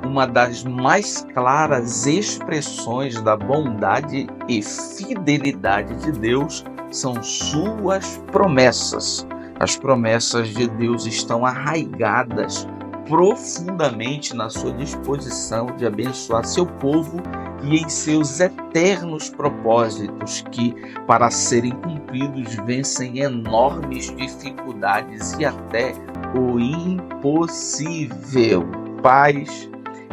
uma das mais claras expressões da bondade e fidelidade de Deus são suas promessas. As promessas de Deus estão arraigadas profundamente na sua disposição de abençoar seu povo e em seus eternos propósitos que, para serem cumpridos, vencem enormes dificuldades e até o impossível. Paz,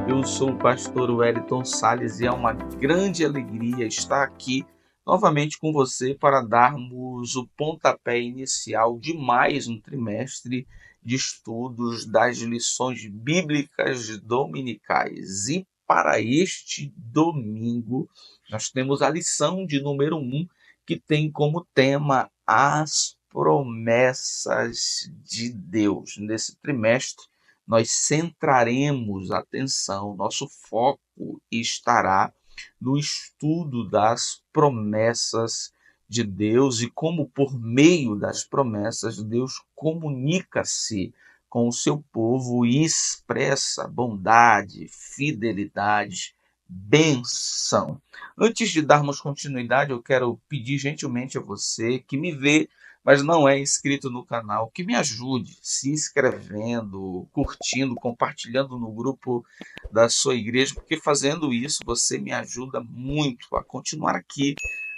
eu sou o pastor Wellington Salles e é uma grande alegria estar aqui novamente com você para darmos o pontapé inicial de mais um trimestre de estudos das lições bíblicas dominicais. E para este domingo, nós temos a lição de número 1, que tem como tema as promessas de Deus. Nesse trimestre, nós centraremos a atenção, nosso foco estará no estudo das promessas de Deus e como, por meio das promessas, Deus comunica-se com o seu povo e expressa bondade, fidelidade, benção. Antes de darmos continuidade, eu quero pedir gentilmente a você que me vê, mas não é inscrito no canal, que me ajude se inscrevendo, curtindo, compartilhando no grupo da sua igreja, porque fazendo isso você me ajuda muito a continuar aqui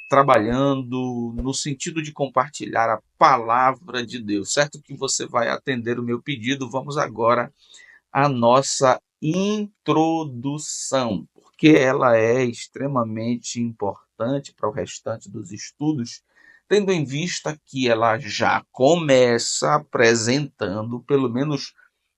trabalhando no sentido de compartilhar a palavra de Deus. Certo que você vai atender o meu pedido. Vamos agora à nossa introdução, porque ela é extremamente importante para o restante dos estudos, tendo em vista que ela já começa apresentando pelo menos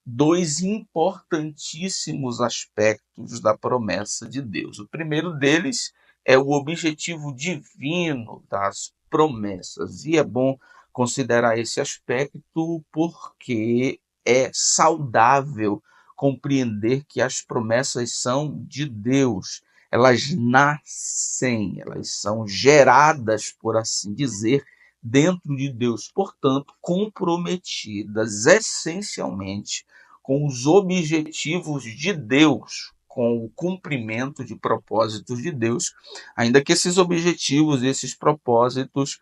dois importantíssimos aspectos da promessa de Deus. O primeiro deles é o objetivo divino das promessas, e é bom considerar esse aspecto porque é saudável compreender que as promessas são de Deus. Elas nascem, elas são geradas, por assim dizer, dentro de Deus, portanto, comprometidas essencialmente com os objetivos de Deus, com o cumprimento de propósitos de Deus, ainda que esses objetivos, esses propósitos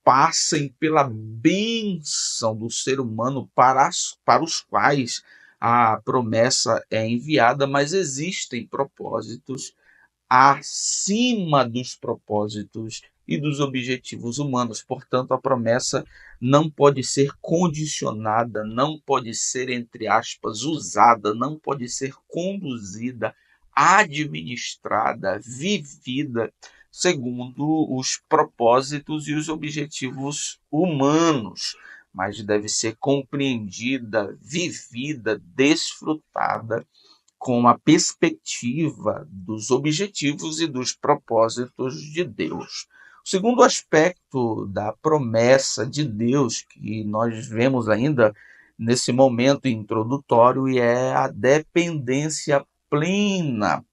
passem pela bênção do ser humano para os quais a promessa é enviada, mas existem propósitos acima dos propósitos e dos objetivos humanos. Portanto, a promessa não pode ser condicionada, não pode ser, entre aspas, usada, não pode ser conduzida, administrada, vivida segundo os propósitos e os objetivos humanos, mas deve ser compreendida, vivida, desfrutada com a perspectiva dos objetivos e dos propósitos de Deus. O segundo aspecto da promessa de Deus que nós vemos ainda nesse momento introdutório é a dependência plena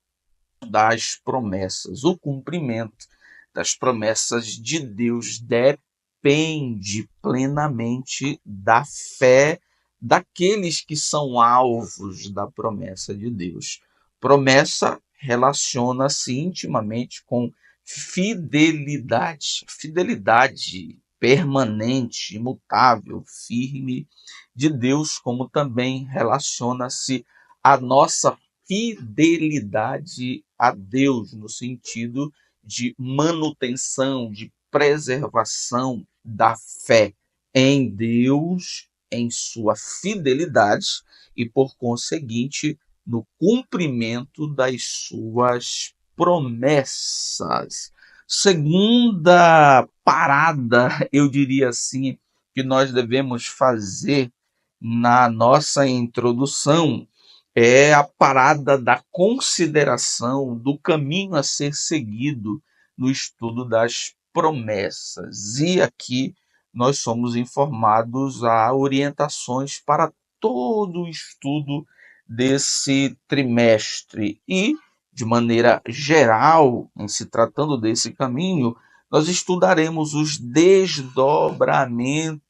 das promessas. O cumprimento das promessas de Deus depende plenamente da fé daqueles que são alvos da promessa de Deus. Promessa relaciona-se intimamente com fidelidade, fidelidade permanente, imutável, firme de Deus, como também relaciona-se a nossa fidelidade a Deus, no sentido de manutenção, de preservação da fé em Deus, em sua fidelidade e, por conseguinte, no cumprimento das suas promessas. Segunda parada, eu diria assim, que nós devemos fazer na nossa introdução é a parada da consideração do caminho a ser seguido no estudo das promessas. E aqui nós somos informados a orientações para todo o estudo desse trimestre. E, de maneira geral, em se tratando desse caminho, nós estudaremos os desdobramentos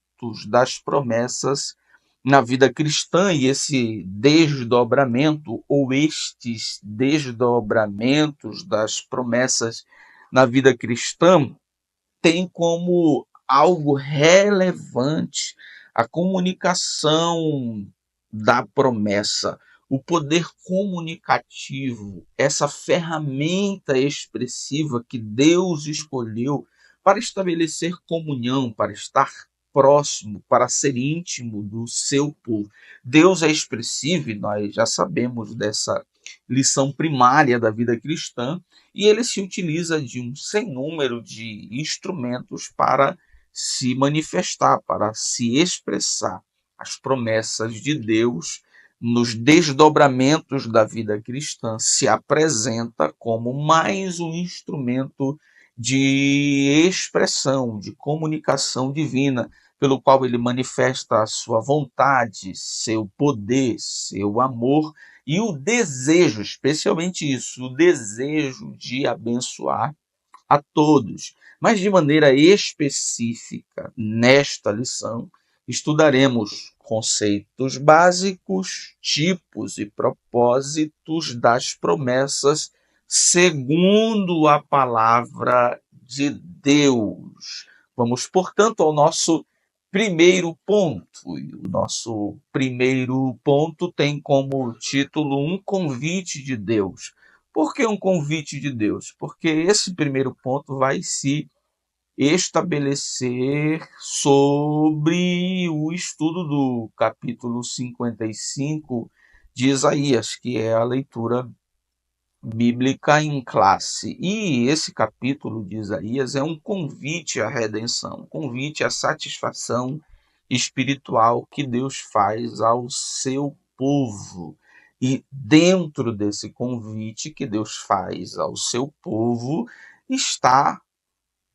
das promessas na vida cristã, e esse desdobramento ou estes desdobramentos das promessas na vida cristã tem como algo relevante a comunicação da promessa, o poder comunicativo, essa ferramenta expressiva que Deus escolheu para estabelecer comunhão, para estar próximo, para ser íntimo do seu povo. Deus é expressivo e nós já sabemos dessa lição primária da vida cristã, e ele se utiliza de um sem número de instrumentos para se manifestar, para se expressar. As promessas de Deus nos desdobramentos da vida cristã se apresenta como mais um instrumento de expressão, de comunicação divina, pelo qual ele manifesta a sua vontade, seu poder, seu amor e o desejo, especialmente isso, o desejo de abençoar a todos. Mas de maneira específica, nesta lição, estudaremos conceitos básicos, tipos e propósitos das promessas segundo a palavra de Deus. Vamos, portanto, ao nosso primeiro ponto. E o nosso primeiro ponto tem como título um convite de Deus. Por que um convite de Deus? Porque esse primeiro ponto vai se estabelecer sobre o estudo do capítulo 55 de Isaías, que é a leitura bíblica em classe. E esse capítulo de Isaías é um convite à redenção, um convite à satisfação espiritual que Deus faz ao seu povo. E dentro desse convite que Deus faz ao seu povo está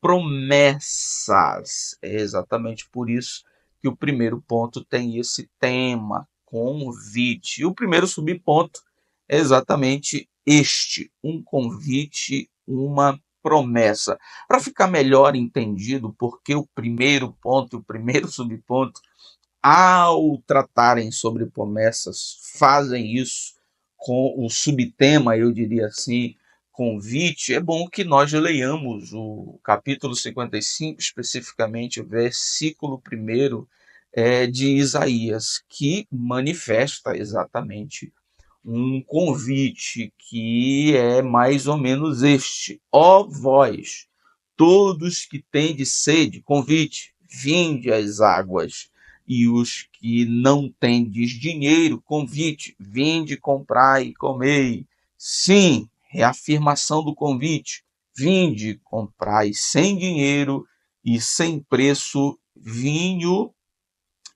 promessas. É exatamente por isso que o primeiro ponto tem esse tema, convite. E o primeiro subponto é exatamente este, um convite, uma promessa. Para ficar melhor entendido, porque o primeiro ponto, o primeiro subponto, ao tratarem sobre promessas, fazem isso com o subtema, eu diria assim, convite, é bom que nós leiamos o capítulo 55, especificamente o versículo 1 de Isaías, que manifesta exatamente um convite que é mais ou menos este: ó vós, todos que tendes sede, convite, vinde às águas. E os que não tendes dinheiro, convite, vinde, comprai e comei. Sim, reafirmação do convite, vinde, comprai sem dinheiro e sem preço vinho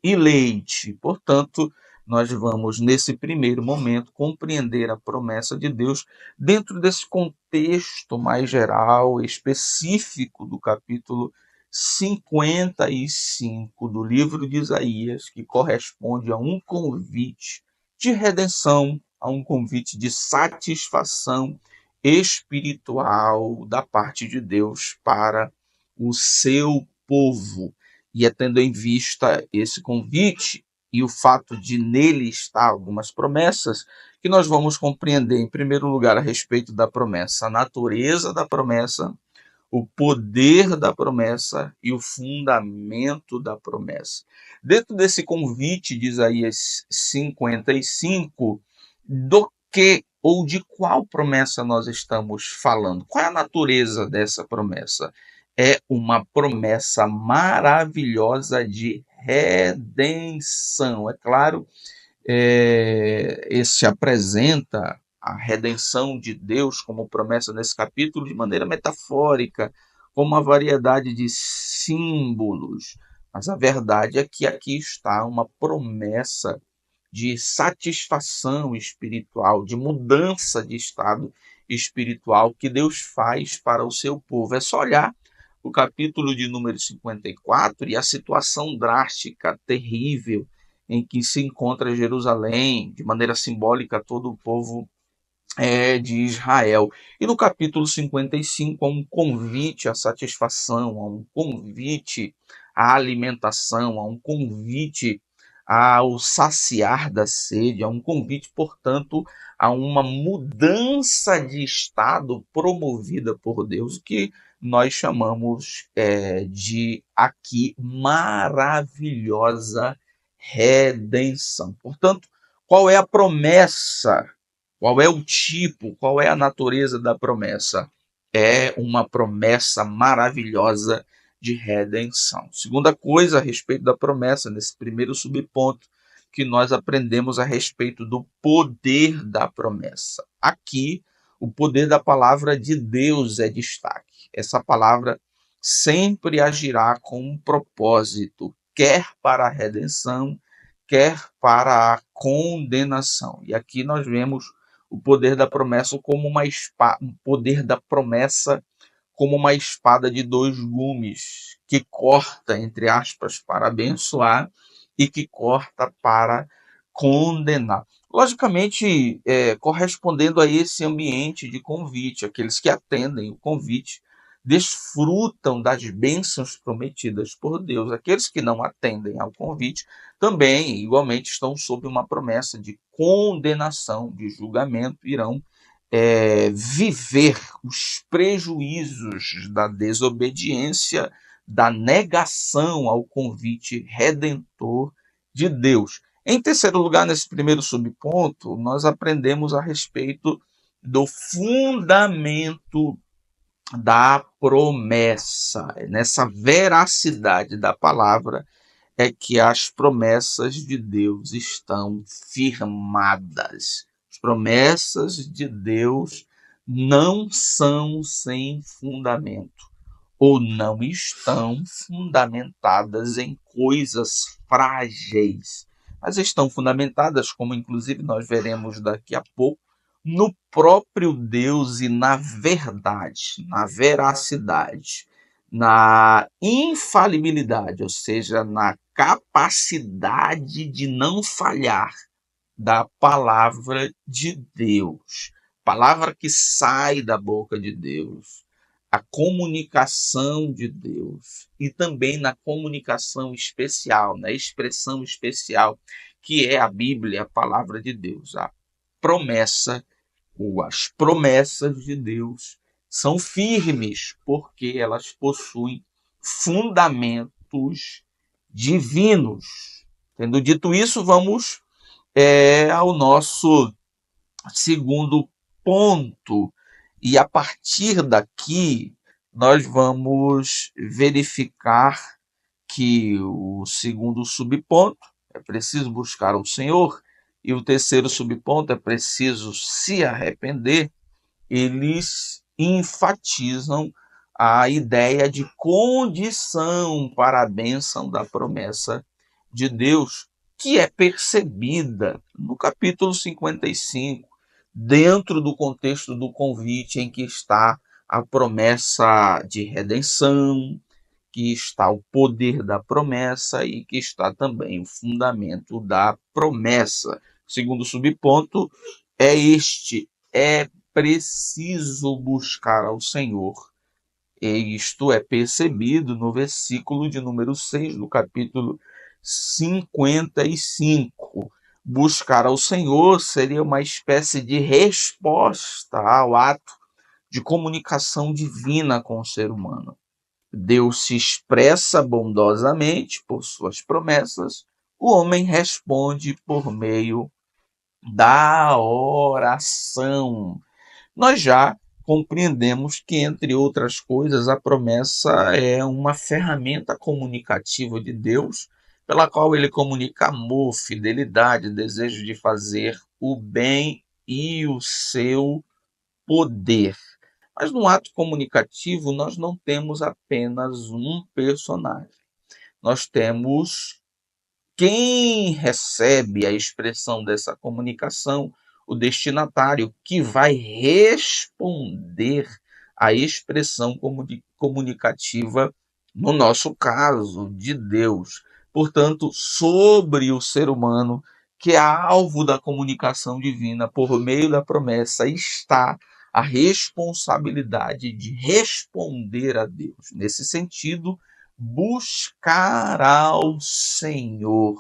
e leite. Portanto, nós vamos, nesse primeiro momento, compreender a promessa de Deus dentro desse contexto mais geral, específico do capítulo 55 do livro de Isaías, que corresponde a um convite de redenção, a um convite de satisfação espiritual da parte de Deus para o seu povo. E é tendo em vista esse convite e o fato de nele estar algumas promessas, que nós vamos compreender, em primeiro lugar, a respeito da promessa, a natureza da promessa, o poder da promessa e o fundamento da promessa. Dentro desse convite de Isaías 55, do que ou de qual promessa nós estamos falando? Qual é a natureza dessa promessa? É uma promessa maravilhosa de redenção. É claro, esse apresenta a redenção de Deus como promessa nesse capítulo de maneira metafórica, com uma variedade de símbolos. Mas a verdade é que aqui está uma promessa de satisfação espiritual, de mudança de estado espiritual que Deus faz para o seu povo. É só olhar o capítulo de número 54 e a situação drástica, terrível, em que se encontra Jerusalém, de maneira simbólica, todo o povo de Israel. E no capítulo 55 há um convite à satisfação, há um convite à alimentação, há um convite ao saciar da sede, a um convite, portanto, a uma mudança de estado promovida por Deus, que nós chamamos de aqui maravilhosa redenção. Portanto, qual é a promessa? Qual é o tipo? Qual é a natureza da promessa? É uma promessa maravilhosa de redenção. Segunda coisa a respeito da promessa, nesse primeiro subponto, que nós aprendemos a respeito do poder da promessa. Aqui, o poder da palavra de Deus é destaque. Essa palavra sempre agirá com um propósito, quer para a redenção, quer para a condenação. E aqui nós vemos o poder da promessa como uma espada, o poder da promessa como uma espada de dois gumes, que corta, entre aspas, para abençoar e que corta para condenar. Logicamente, correspondendo a esse ambiente de convite, aqueles que atendem o convite desfrutam das bênçãos prometidas por Deus. Aqueles que não atendem ao convite também, igualmente, estão sob uma promessa de condenação, de julgamento, irão viver os prejuízos da desobediência, da negação ao convite redentor de Deus. Em terceiro lugar, nesse primeiro subponto, nós aprendemos a respeito do fundamento da promessa. Nessa veracidade da palavra é que as promessas de Deus estão firmadas. As promessas de Deus não são sem fundamento, ou não estão fundamentadas em coisas frágeis, mas estão fundamentadas, como inclusive nós veremos daqui a pouco, no próprio Deus e na verdade, na veracidade, na infalibilidade, ou seja, na capacidade de não falhar da palavra de Deus, palavra que sai da boca de Deus, a comunicação de Deus e também na comunicação especial, na expressão especial que é a Bíblia, a palavra de Deus, a promessa ou as promessas de Deus são firmes porque elas possuem fundamentos divinos. Tendo dito isso, vamos ao nosso segundo ponto. E a partir daqui, nós vamos verificar que o segundo subponto é preciso buscar o Senhor, e o terceiro subponto é preciso se arrepender. Eles enfatizam a ideia de condição para a bênção da promessa de Deus, que é percebida no capítulo 55, dentro do contexto do convite em que está a promessa de redenção, que está o poder da promessa e que está também o fundamento da promessa. O segundo subponto é este: é preciso buscar ao Senhor. E isto é percebido no versículo de número 6 do capítulo 55. Buscar ao Senhor seria uma espécie de resposta ao ato de comunicação divina com o ser humano. Deus se expressa bondosamente por suas promessas, o homem responde por meio da oração. Nós já compreendemos que, entre outras coisas, a promessa é uma ferramenta comunicativa de Deus, pela qual ele comunica amor, fidelidade, desejo de fazer o bem e o seu poder. Mas no ato comunicativo, nós não temos apenas um personagem. Nós temos quem recebe a expressão dessa comunicação, o destinatário, que vai responder à expressão comunicativa, no nosso caso, de Deus. Portanto, sobre o ser humano, que é alvo da comunicação divina por meio da promessa, está a responsabilidade de responder a Deus. Nesse sentido, buscar ao Senhor.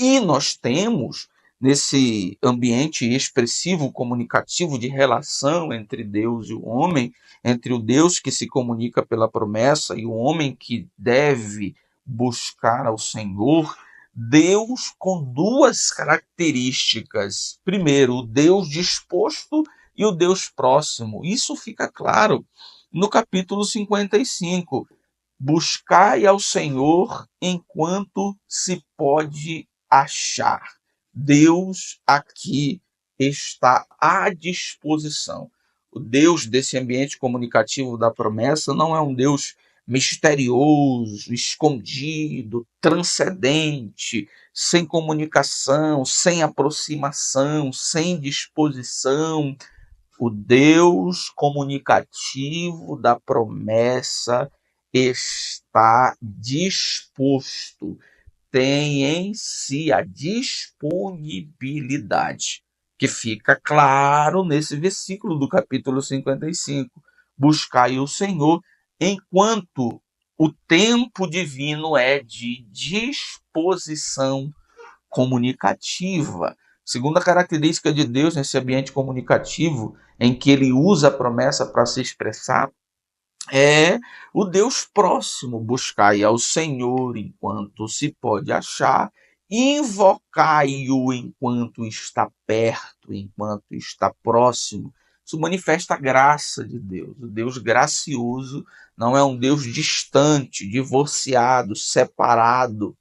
E nós temos, nesse ambiente expressivo, comunicativo, de relação entre Deus e o homem, entre o Deus que se comunica pela promessa e o homem que deve buscar ao Senhor, Deus com duas características. Primeiro, o Deus disposto e o Deus próximo. Isso fica claro no capítulo 55. Buscai ao Senhor enquanto se pode achar. Deus aqui está à disposição. O Deus desse ambiente comunicativo da promessa não é um Deus misterioso, escondido, transcendente, sem comunicação, sem aproximação, sem disposição. O Deus comunicativo da promessa está disposto, tem em si a disponibilidade, que fica claro nesse versículo do capítulo 55. Buscai o Senhor enquanto o tempo divino é de disposição comunicativa. Segunda característica de Deus nesse ambiente comunicativo, em que ele usa a promessa para se expressar, é o Deus próximo. Buscai ao Senhor enquanto se pode achar, invocai-o enquanto está perto, enquanto está próximo. Isso manifesta a graça de Deus. O Deus gracioso não é um Deus distante, divorciado, separado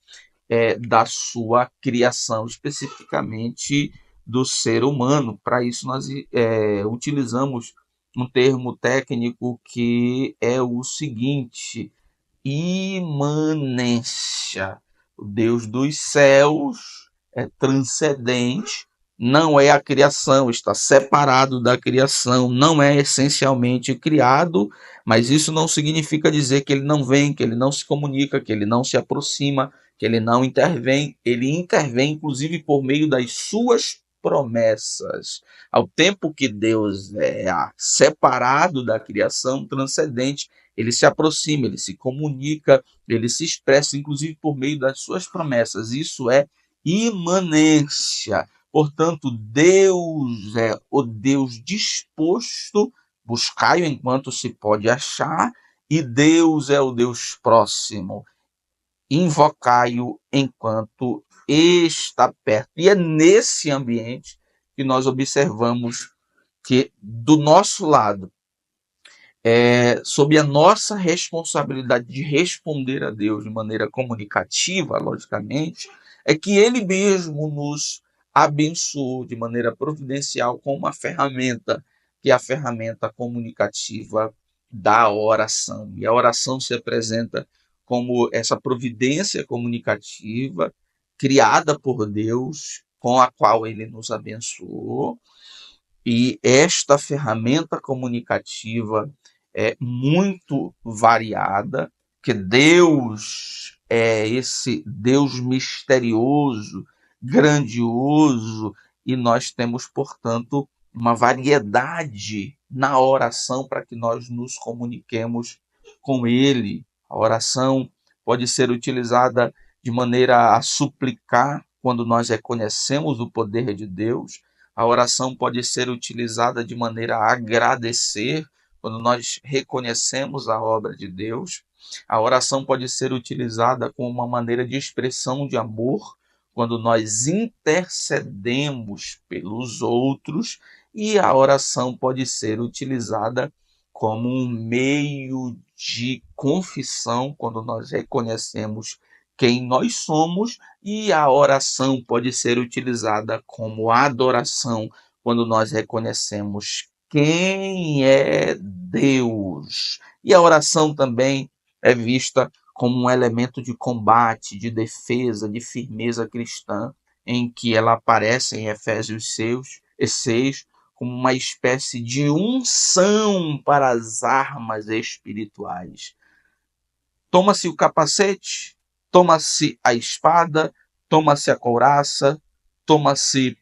da sua criação, especificamente do ser humano. Para isso, nós utilizamos um termo técnico que é o seguinte: imanência. O Deus dos céus é transcendente, não é a criação, está separado da criação, não é essencialmente criado, mas isso não significa dizer que ele não vem, que ele não se comunica, que ele não se aproxima, que ele não intervém. Ele intervém, inclusive, por meio das suas promessas. Ao tempo que Deus é separado da criação, transcendente, ele se aproxima, ele se comunica, ele se expressa, inclusive por meio das suas promessas. Isso é imanência. Portanto, Deus é o Deus disposto, buscai-o enquanto se pode achar, e Deus é o Deus próximo, invocai-o enquanto está perto. E é nesse ambiente que nós observamos que, do nosso lado, sob a nossa responsabilidade de responder a Deus de maneira comunicativa, logicamente, é que Ele mesmo nos abençoou de maneira providencial com uma ferramenta, que é a ferramenta comunicativa da oração. E a oração se apresenta como essa providência comunicativa criada por Deus, com a qual Ele nos abençoou. E esta ferramenta comunicativa é muito variada, que Deus é esse Deus misterioso, grandioso, e nós temos, portanto, uma variedade na oração para que nós nos comuniquemos com Ele. A oração pode ser utilizada de maneira a suplicar, quando nós reconhecemos o poder de Deus. A oração pode ser utilizada de maneira a agradecer, quando nós reconhecemos a obra de Deus. A oração pode ser utilizada como uma maneira de expressão de amor, quando nós intercedemos pelos outros. E a oração pode ser utilizada como um meio de confissão, quando nós reconhecemos quem nós somos. E a oração pode ser utilizada como adoração, quando nós reconhecemos quem é Deus. E a oração também é vista como um elemento de combate, de defesa, de firmeza cristã, em que ela aparece em Efésios 6, como uma espécie de unção para as armas espirituais. Toma-se o capacete, toma-se a espada, toma-se a couraça, toma-se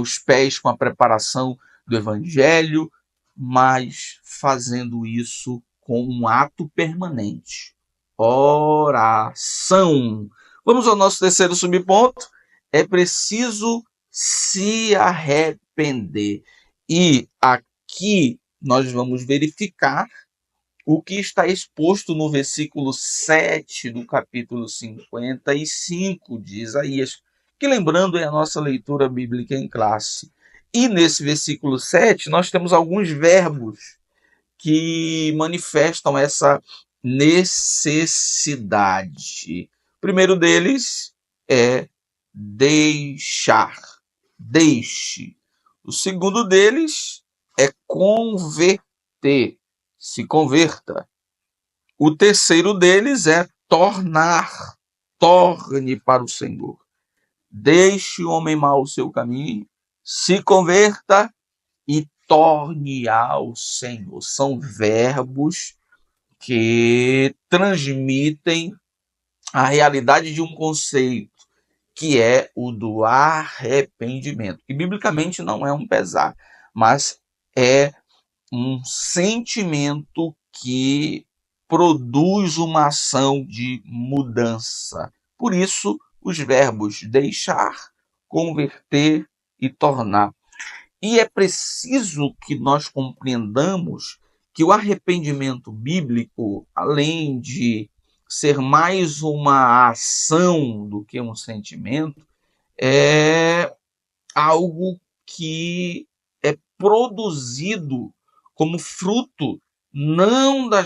os pés com a preparação do evangelho, mas fazendo isso com um ato permanente. Oração. Vamos ao nosso terceiro subponto. É preciso se arrepender. E aqui nós vamos verificar o que está exposto no versículo 7 do capítulo 55 de Isaías, que, lembrando, é a nossa leitura bíblica em classe. E nesse versículo 7 nós temos alguns verbos que manifestam essa necessidade. O primeiro deles é deixar. Deixe. O segundo deles é converter. Se converta. O terceiro deles é tornar. Torne para o Senhor. Deixe o homem mau o seu caminho, se converta e torne ao Senhor. São verbos que transmitem a realidade de um conceito, que é o do arrependimento. Que biblicamente não é um pesar, mas é um sentimento que produz uma ação de mudança. Por isso, os verbos deixar, converter e tornar. E é preciso que nós compreendamos que o arrependimento bíblico, além de ser mais uma ação do que um sentimento, é algo que é produzido como fruto não da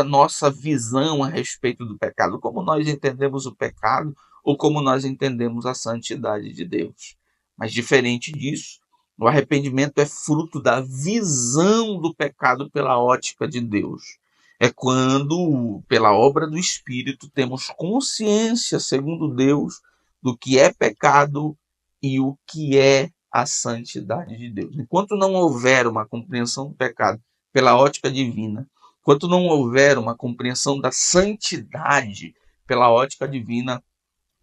nossa visão a respeito do pecado, como nós entendemos o pecado ou como nós entendemos a santidade de Deus. Mas diferente disso, o arrependimento é fruto da visão do pecado pela ótica de Deus. É quando, pela obra do Espírito, temos consciência, segundo Deus, do que é pecado e o que é a santidade de Deus. Enquanto não houver uma compreensão do pecado pela ótica divina, enquanto não houver uma compreensão da santidade pela ótica divina,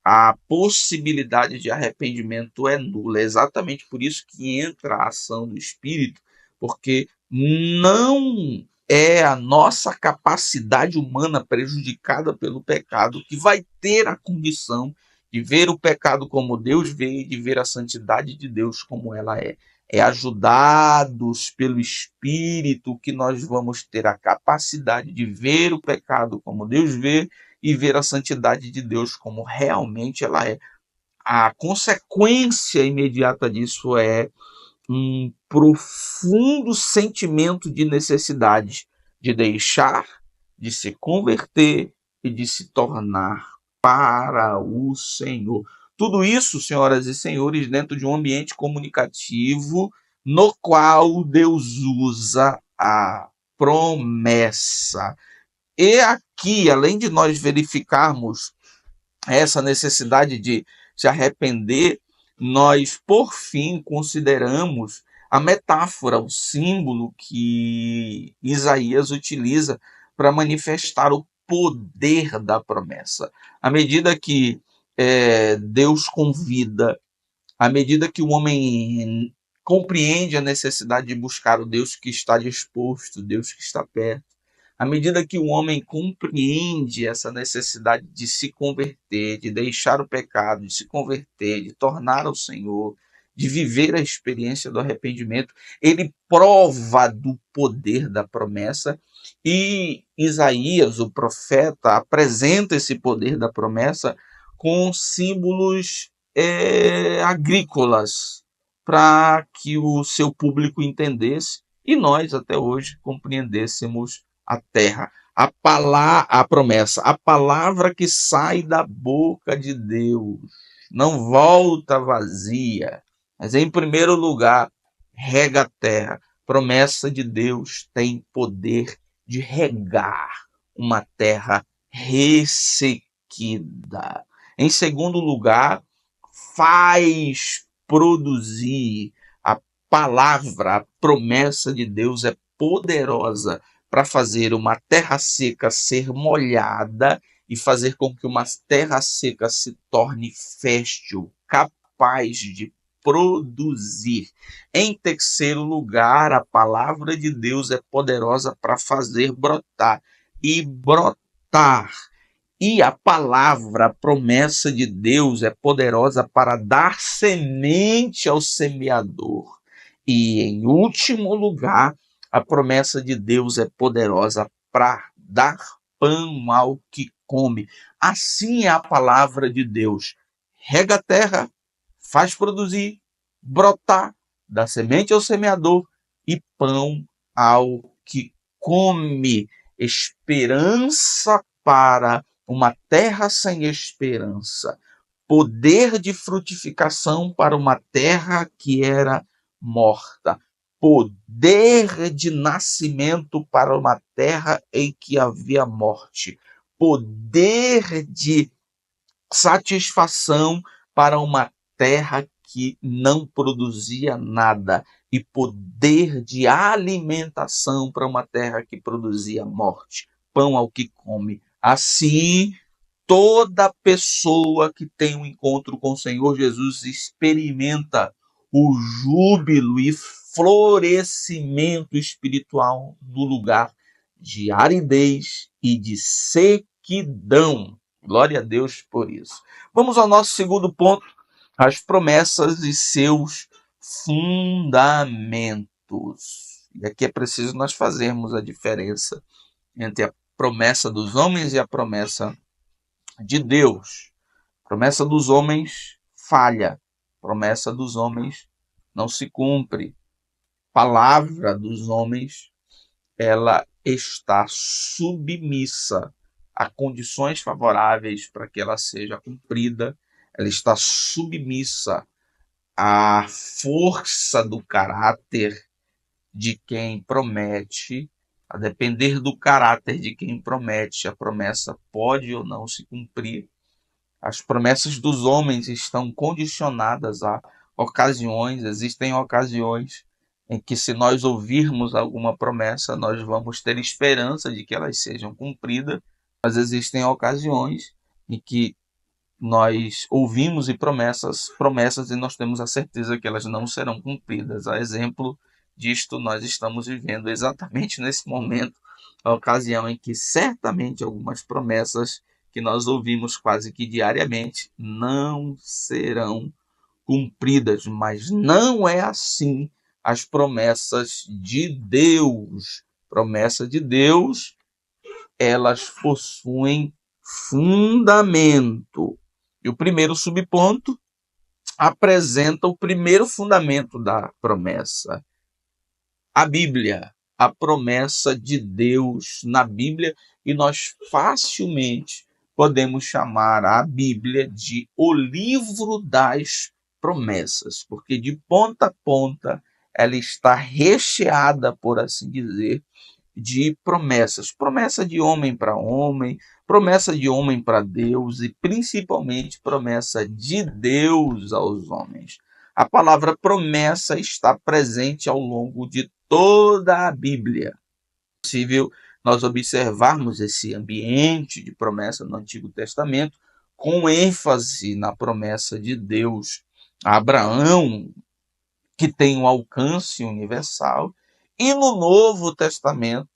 a possibilidade de arrependimento é nula. É exatamente por isso que entra a ação do Espírito, porque não é a nossa capacidade humana prejudicada pelo pecado que vai ter a condição de ver o pecado como Deus vê e de ver a santidade de Deus como ela é. É ajudados pelo Espírito que nós vamos ter a capacidade de ver o pecado como Deus vê e ver a santidade de Deus como realmente ela é. A consequência imediata disso é um profundo sentimento de necessidade de deixar, de se converter e de se tornar para o Senhor. Tudo isso, senhoras e senhores, dentro de um ambiente comunicativo no qual Deus usa a promessa. E aqui, além de nós verificarmos essa necessidade de se arrepender, nós, por fim, consideramos a metáfora, o símbolo que Isaías utiliza para manifestar o poder da promessa. À medida que Deus convida, à medida que o homem compreende a necessidade de buscar o Deus que está disposto, Deus que está perto, à medida que o homem compreende essa necessidade de se converter, de deixar o pecado, de se converter, de tornar ao Senhor, de viver a experiência do arrependimento, ele prova do poder da promessa e Isaías, o profeta, apresenta esse poder da promessa com símbolos agrícolas para que o seu público entendesse e nós até hoje compreendêssemos a terra. A promessa, a palavra que sai da boca de Deus não volta vazia, mas em primeiro lugar rega a terra. Promessa de Deus tem poder de regar uma terra ressequida. Em segundo lugar, faz produzir. A palavra, a promessa de Deus é poderosa para fazer uma terra seca ser molhada e fazer com que uma terra seca se torne fértil, capaz de produzir. Em terceiro lugar, a palavra de Deus é poderosa para fazer brotar. E brotar E a palavra, a promessa de Deus é poderosa para dar semente ao semeador. E, em último lugar, a promessa de Deus é poderosa para dar pão ao que come. Assim é a palavra de Deus. Rega a terra, faz produzir, brotar, dá semente ao semeador e pão ao que come. Esperança para uma terra sem esperança, poder de frutificação para uma terra que era morta, poder de nascimento para uma terra em que havia morte, poder de satisfação para uma terra que não produzia nada e poder de alimentação para uma terra que produzia morte, pão ao que come. Assim, toda pessoa que tem um encontro com o Senhor Jesus experimenta o júbilo e florescimento espiritual no lugar de aridez e de sequidão. Glória a Deus por isso. Vamos ao nosso segundo ponto, as promessas e seus fundamentos. E aqui é preciso nós fazermos a diferença entre a promessa dos homens e a promessa de Deus. A promessa dos homens falha. A promessa dos homens não se cumpre. A palavra dos homens, ela está submissa a condições favoráveis para que ela seja cumprida. Ela está submissa à força do caráter de quem promete. A depender do caráter de quem promete, a promessa pode ou não se cumprir. As promessas dos homens estão condicionadas a ocasiões. Existem ocasiões em que, se nós ouvirmos alguma promessa, nós vamos ter esperança de que elas sejam cumpridas, mas existem ocasiões em que nós ouvimos promessas e nós temos a certeza que elas não serão cumpridas. A exemplo disto, nós estamos vivendo exatamente nesse momento, a ocasião em que certamente algumas promessas que nós ouvimos quase que diariamente não serão cumpridas, mas não é assim as promessas de Deus. Promessa de Deus, elas possuem fundamento. E o primeiro subponto apresenta o primeiro fundamento da promessa. A Bíblia, a promessa de Deus na Bíblia, e nós facilmente podemos chamar a Bíblia de o livro das promessas, porque de ponta a ponta ela está recheada, por assim dizer, de promessas. Promessa de homem para homem, promessa de homem para Deus e principalmente promessa de Deus aos homens. A palavra promessa está presente ao longo de toda a Bíblia. É possível nós observarmos esse ambiente de promessa no Antigo Testamento, com ênfase na promessa de Deus a Abraão, que tem um alcance universal, e no Novo Testamento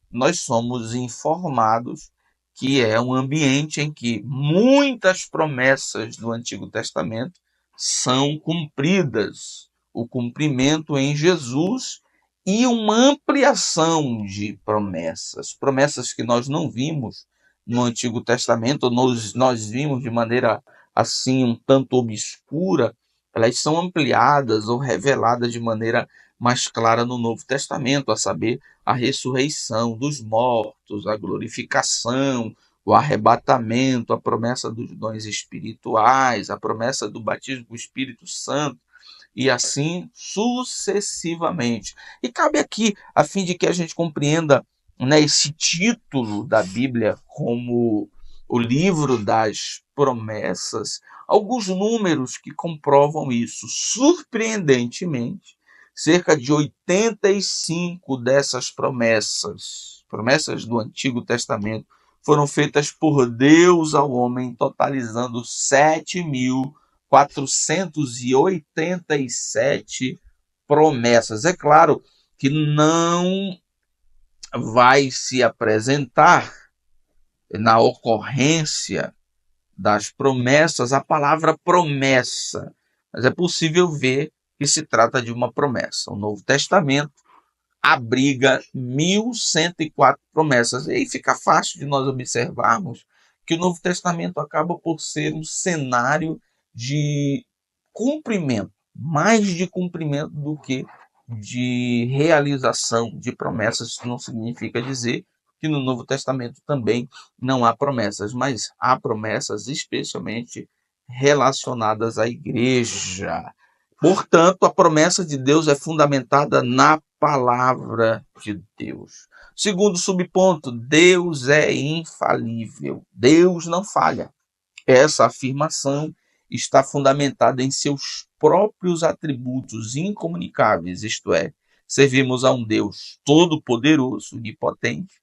nós somos informados que é um ambiente em que muitas promessas do Antigo Testamento são cumpridas. O cumprimento em Jesus e uma ampliação de promessas. Promessas que nós não vimos no Antigo Testamento, nós vimos de maneira assim um tanto obscura, elas são ampliadas ou reveladas de maneira mais clara no Novo Testamento, a saber, a ressurreição dos mortos, a glorificação, o arrebatamento, a promessa dos dons espirituais, a promessa do batismo com o Espírito Santo, e assim sucessivamente. E cabe aqui, a fim de que a gente compreenda, né, esse título da Bíblia como o livro das promessas, alguns números que comprovam isso. Surpreendentemente, cerca de 85 dessas promessas do Antigo Testamento, foram feitas por Deus ao homem, totalizando 7.487 promessas. É claro que não vai se apresentar na ocorrência das promessas a palavra promessa, mas é possível ver que se trata de uma promessa. O Novo Testamento abriga 1.104 promessas. E aí fica fácil de nós observarmos que o Novo Testamento acaba por ser um cenário de cumprimento, mais de cumprimento do que de realização de promessas. Isso não significa dizer que no Novo Testamento também não há promessas, mas há promessas especialmente relacionadas à igreja. Portanto, a promessa de Deus é fundamentada na palavra de Deus. Segundo subponto, Deus é infalível. Deus não falha. Essa afirmação está fundamentada em seus próprios atributos incomunicáveis, isto é, servimos a um Deus todo-poderoso, onipotente,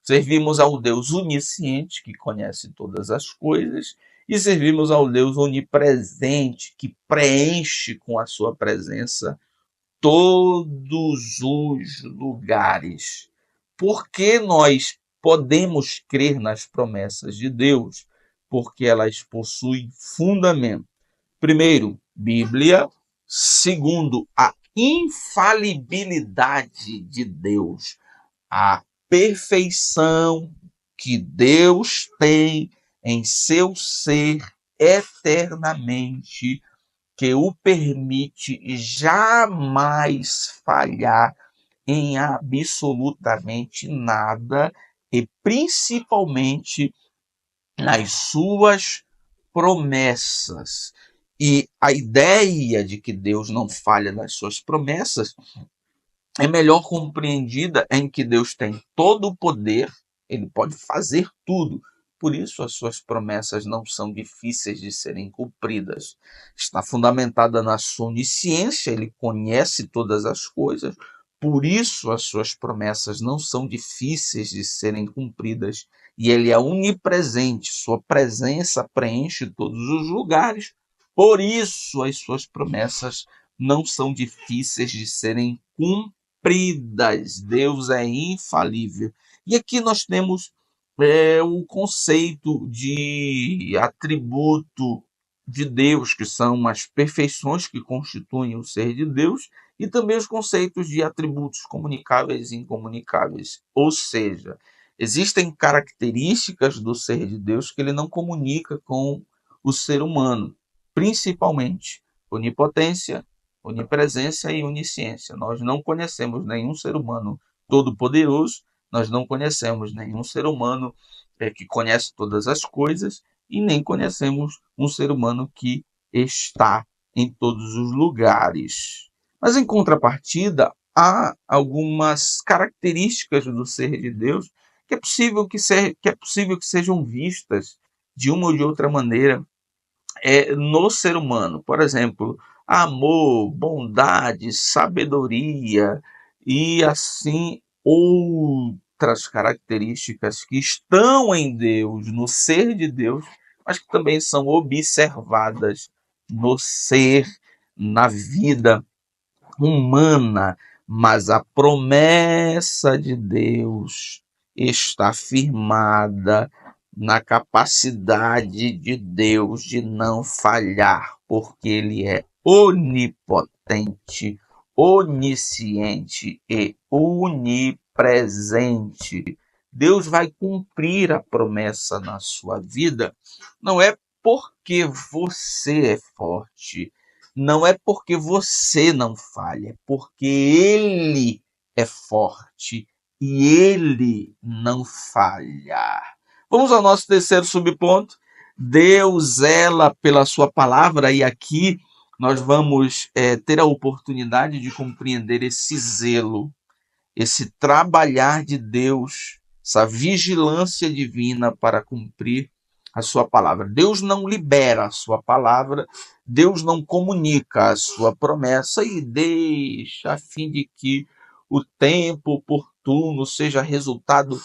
servimos ao Deus onisciente, que conhece todas as coisas, e servimos ao Deus onipresente, que preenche com a sua presença todos os lugares. Por que nós podemos crer nas promessas de Deus? Porque elas possuem fundamento. Primeiro, Bíblia. Segundo, a infalibilidade de Deus, a perfeição que Deus tem em seu ser eternamente, que o permite jamais falhar em absolutamente nada e principalmente nas suas promessas. E a ideia de que Deus não falha nas suas promessas é melhor compreendida em que Deus tem todo o poder, ele pode fazer tudo. Por isso, as suas promessas não são difíceis de serem cumpridas. Está fundamentada na sua onisciência, ele conhece todas as coisas. Por isso, as suas promessas não são difíceis de serem cumpridas. E ele é onipresente, sua presença preenche todos os lugares. Por isso, as suas promessas não são difíceis de serem cumpridas. Deus é infalível. E aqui nós temos o conceito de atributo de Deus, que são as perfeições que constituem o ser de Deus, e também os conceitos de atributos comunicáveis e incomunicáveis. Ou seja, existem características do ser de Deus que ele não comunica com o ser humano, principalmente onipotência, onipresença e onisciência. Nós não conhecemos nenhum ser humano todo-poderoso, nós não conhecemos nenhum ser humano que conhece todas as coisas e nem conhecemos um ser humano que está em todos os lugares. Mas, em contrapartida, há algumas características do ser de Deus que é possível que sejam vistas de uma ou de outra maneira no ser humano. Por exemplo, amor, bondade, sabedoria e assim outras características que estão em Deus, no ser de Deus, mas que também são observadas no ser, na vida humana, mas a promessa de Deus está firmada na capacidade de Deus de não falhar, porque ele é onipotente, onisciente e onipresente. Deus vai cumprir a promessa na sua vida, não é porque você é forte, não é porque você não falha, é porque ele é forte e ele não falha. Vamos ao nosso terceiro subponto. Deus zela pela sua palavra, e aqui nós vamos ter a oportunidade de compreender esse zelo, esse trabalhar de Deus, essa vigilância divina para cumprir a sua palavra. Deus não libera a sua palavra, Deus não comunica a sua promessa e deixa a fim de que o tempo oportuno seja resultado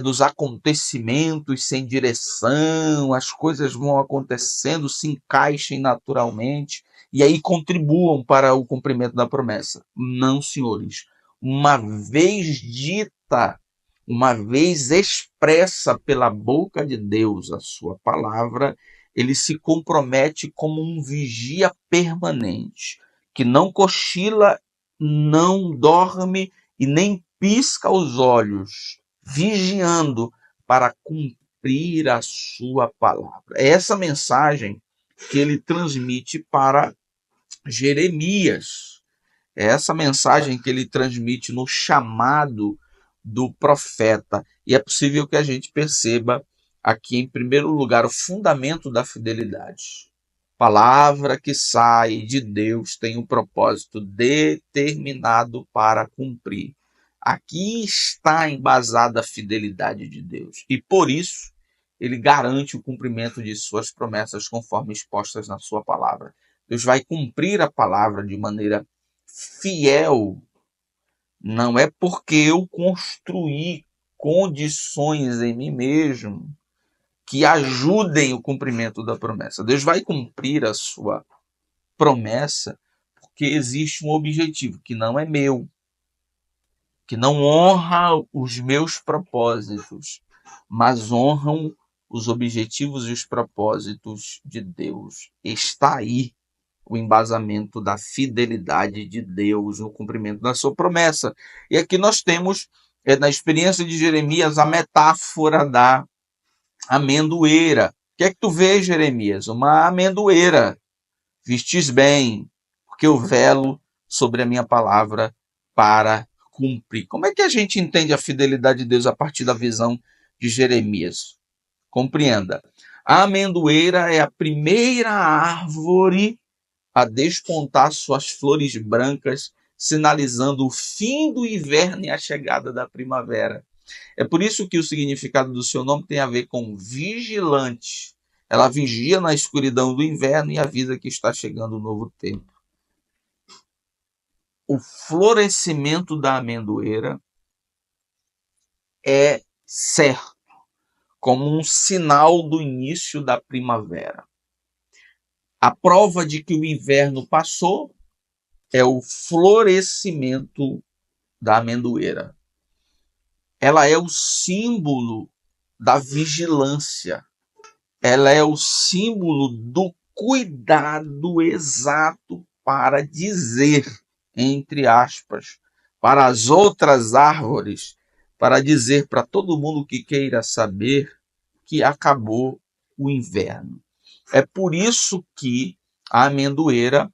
dos acontecimentos sem direção, as coisas vão acontecendo, se encaixem naturalmente e aí contribuam para o cumprimento da promessa. Não, senhores. Uma vez dita uma vez expressa pela boca de Deus a sua palavra, ele se compromete como um vigia permanente, que não cochila, não dorme e nem pisca os olhos, vigiando para cumprir a sua palavra. É essa mensagem que ele transmite para Jeremias. É essa mensagem que ele transmite no chamado do profeta. E é possível que a gente perceba aqui, em primeiro lugar, o fundamento da fidelidade. Palavra que sai de Deus tem um propósito determinado para cumprir. Aqui está embasada a fidelidade de Deus. E por isso, ele garante o cumprimento de suas promessas conforme expostas na sua palavra. Deus vai cumprir a palavra de maneira fiel. Não é porque eu construí condições em mim mesmo que ajudem o cumprimento da promessa. Deus vai cumprir a sua promessa porque existe um objetivo que não é meu, que não honra os meus propósitos, mas honram os objetivos e os propósitos de Deus. Está aí o embasamento da fidelidade de Deus no cumprimento da sua promessa. E aqui nós temos, na experiência de Jeremias, a metáfora da amendoeira. O que é que tu vês, Jeremias? Uma amendoeira. Vistes bem, porque eu velo sobre a minha palavra para cumprir. Como é que a gente entende a fidelidade de Deus a partir da visão de Jeremias? Compreenda. A amendoeira é a primeira árvore a despontar suas flores brancas, sinalizando o fim do inverno e a chegada da primavera. É por isso que o significado do seu nome tem a ver com vigilante. Ela vigia na escuridão do inverno e avisa que está chegando um novo tempo. O florescimento da amendoeira é certo, como um sinal do início da primavera. A prova de que o inverno passou é o florescimento da amendoeira. Ela é o símbolo da vigilância. Ela é o símbolo do cuidado exato para dizer, entre aspas, para as outras árvores, para dizer para todo mundo que queira saber que acabou o inverno. É por isso que a amendoeira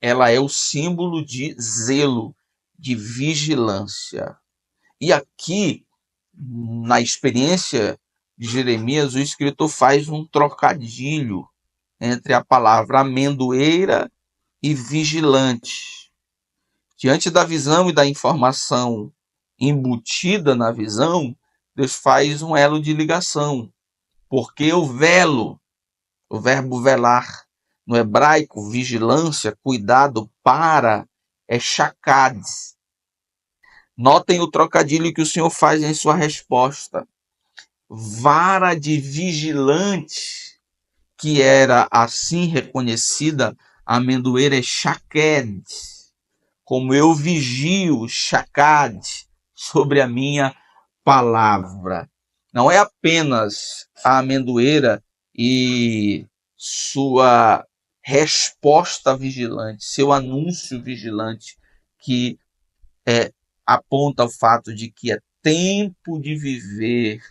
ela é o símbolo de zelo, de vigilância. E aqui, na experiência de Jeremias, o escritor faz um trocadilho entre a palavra amendoeira e vigilante. Diante da visão e da informação embutida na visão, Deus faz um elo de ligação. Porque eu velo, o verbo velar, no hebraico, vigilância, cuidado para, é shakad. Notem o trocadilho que o Senhor faz em sua resposta. Vara de vigilante, que era assim reconhecida, a amendoeira é shaked. Como eu vigio, shakad, sobre a minha palavra. Não é apenas a amendoeira e sua resposta vigilante, seu anúncio vigilante, que aponta o fato de que é tempo de viver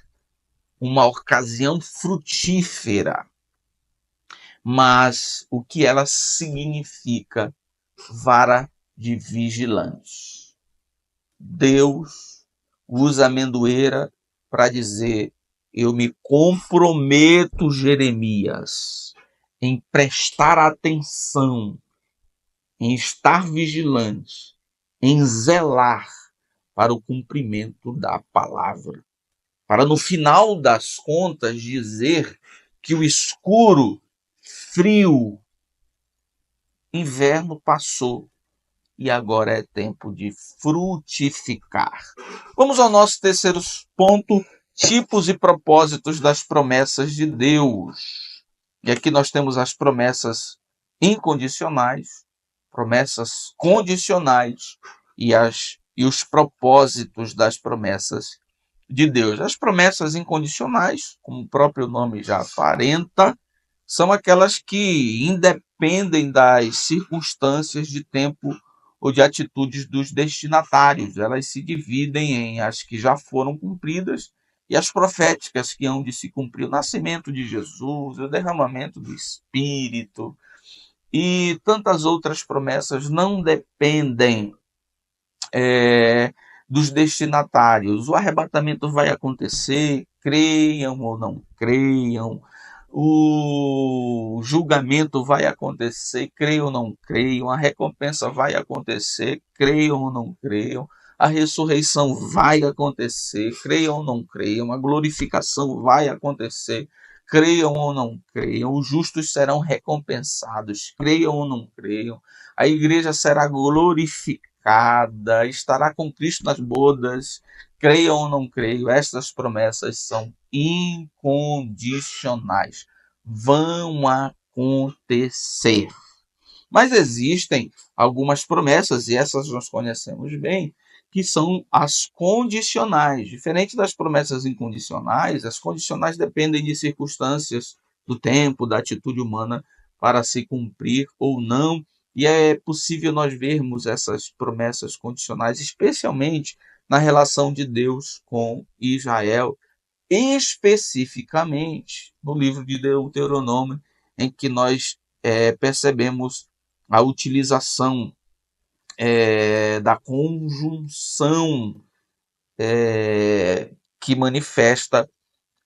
uma ocasião frutífera. Mas o que ela significa? Vara de vigilante. Deus usa a amendoeira para dizer: eu me comprometo, Jeremias, em prestar atenção, em estar vigilante, em zelar para o cumprimento da palavra. Para no final das contas dizer que o escuro, frio, inverno passou e agora é tempo de frutificar. Vamos ao nosso terceiro ponto: tipos e propósitos das promessas de Deus. E aqui nós temos as promessas incondicionais, promessas condicionais e os propósitos das promessas de Deus. As promessas incondicionais, como o próprio nome já aparenta, são aquelas que independem das circunstâncias de tempo ou de atitudes dos destinatários. Elas se dividem em as que já foram cumpridas e as proféticas que hão de se cumprir. O nascimento de Jesus, o derramamento do Espírito e tantas outras promessas não dependem dos destinatários. O arrebatamento vai acontecer, creiam ou não creiam. O julgamento vai acontecer, creiam ou não creiam. A recompensa vai acontecer, creiam ou não creiam. A ressurreição vai acontecer, creiam ou não creiam. A glorificação vai acontecer, creiam ou não creiam. Os justos serão recompensados, creiam ou não creiam. A igreja será glorificada, estará com Cristo nas bodas, creiam ou não creiam. Estas promessas são incondicionais, vão acontecer. Mas existem algumas promessas, e essas nós conhecemos bem, que são as condicionais. Diferente das promessas incondicionais, as condicionais dependem de circunstâncias do tempo, da atitude humana para se cumprir ou não. E é possível nós vermos essas promessas condicionais, especialmente na relação de Deus com Israel, especificamente no livro de Deuteronômio, em que nós percebemos a utilização da conjunção que manifesta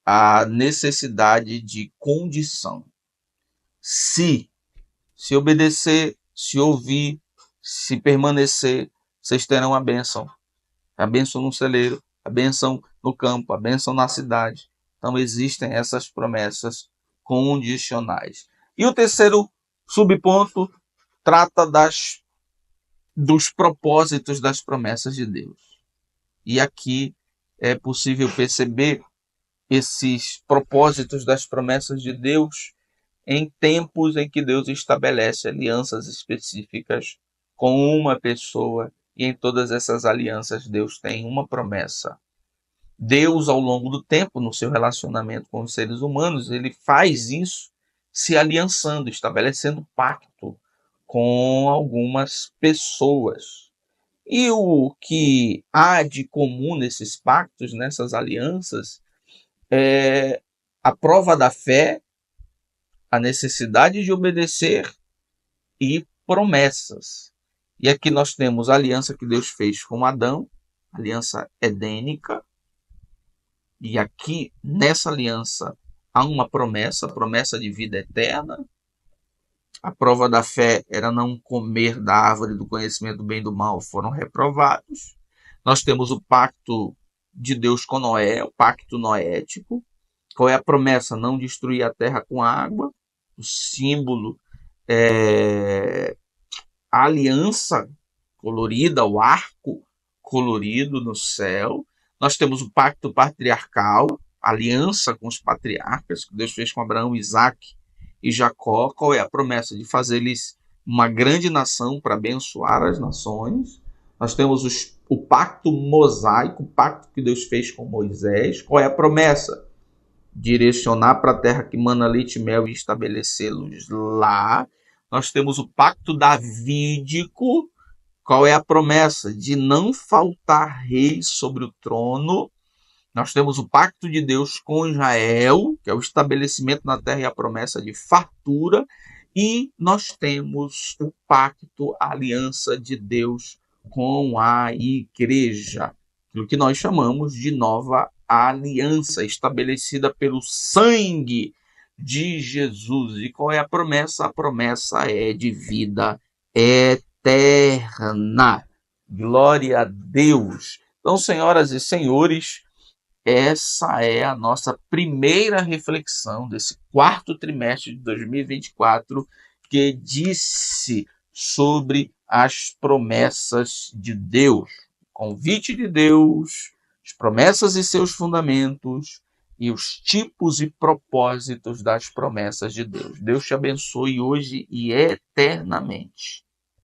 a necessidade de condição. Se obedecer, se ouvir, se permanecer, vocês terão a bênção no celeiro, a bênção no campo, a bênção na cidade. Então existem essas promessas condicionais. E o terceiro subponto trata dos propósitos das promessas de Deus. E aqui é possível perceber esses propósitos das promessas de Deus em tempos em que Deus estabelece alianças específicas com uma pessoa, e em todas essas alianças Deus tem uma promessa. Deus, ao longo do tempo, no seu relacionamento com os seres humanos, ele faz isso se aliançando, estabelecendo pacto com algumas pessoas. E o que há de comum nesses pactos, nessas alianças, é a prova da fé, a necessidade de obedecer e promessas. E aqui nós temos a aliança que Deus fez com Adão, aliança edênica. E aqui, nessa aliança, há uma promessa, promessa de vida eterna. A prova da fé era não comer da árvore do conhecimento do bem e do mal, foram reprovados. Nós temos o pacto de Deus com Noé, o pacto noético. Qual é a promessa? Não destruir a terra com água. O símbolo é a aliança colorida, o arco colorido no céu. Nós temos o pacto patriarcal, aliança com os patriarcas, que Deus fez com Abraão, Isaac e Jacó. Qual é a promessa? De fazer-lhes uma grande nação para abençoar as nações. Nós temos o pacto mosaico, o pacto que Deus fez com Moisés. Qual é a promessa? Direcionar para a terra que mana leite e mel e estabelecê-los lá. Nós temos o pacto davídico. Qual é a promessa? De não faltar rei sobre o trono. Nós temos o pacto de Deus com Israel, que é o estabelecimento na terra e a promessa de fartura. E nós temos o pacto, a aliança de Deus com a igreja, o que nós chamamos de nova aliança, estabelecida pelo sangue de Jesus. E qual é a promessa? A promessa é de vida eterna. Glória a Deus. Então, senhoras e senhores, essa é a nossa primeira reflexão desse quarto trimestre de 2024, que disse sobre as promessas de Deus, o convite de Deus, as promessas e seus fundamentos e os tipos e propósitos das promessas de Deus. Deus te abençoe hoje e eternamente.